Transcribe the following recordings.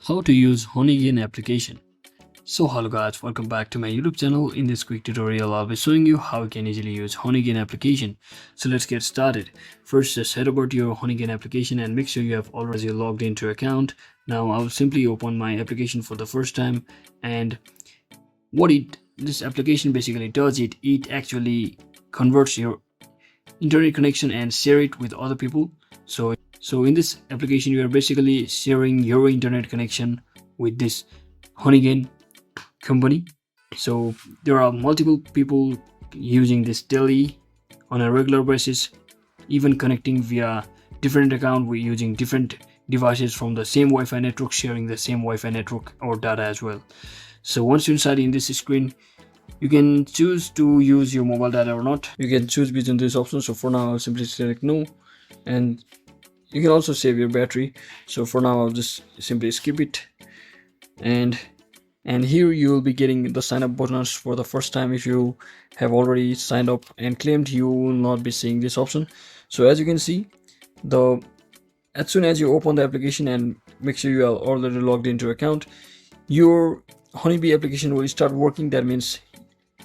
How to use Honeygain application. So hello guys, welcome back to my YouTube channel. In this quick tutorial I'll be showing you how you can easily use Honeygain application. So let's get started. First, just head over to your Honeygain application and make sure you have already logged into your account. Now I'll simply open my application for the first time, and what this application basically does, it actually converts your internet connection and share it with other people. So in this application you are basically sharing your internet connection with this Honeygain company. So there are multiple people using this daily on a regular basis, even connecting via different account. We're using different devices from the same Wi-Fi network, sharing the same Wi-Fi network or data as well. So once you're inside in this screen, you can choose to use your mobile data or not. You can choose between these options. So for now I'll simply select no, and you can also save your battery. So for now I'll just simply skip it, and here you will be getting the sign up bonus for the first time. If you have already signed up and claimed, you will not be seeing this option. So as you can see, as soon as you open the application and make sure you are already logged into account, your Honeybee application will start working. That means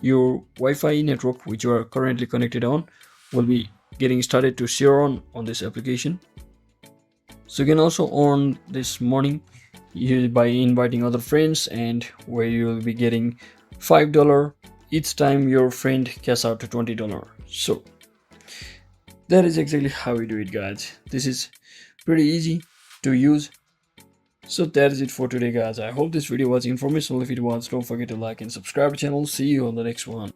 your Wi-Fi network which you are currently connected on will be getting started to share on this application. So you can also earn this money by inviting other friends, and where you will be getting $5 each time your friend cash out to $20. So that is exactly how we do it, guys. This is pretty easy to use. So that is it for today, guys. I hope this video was informational. If it was, don't forget to like and subscribe to the channel. See you on the next one.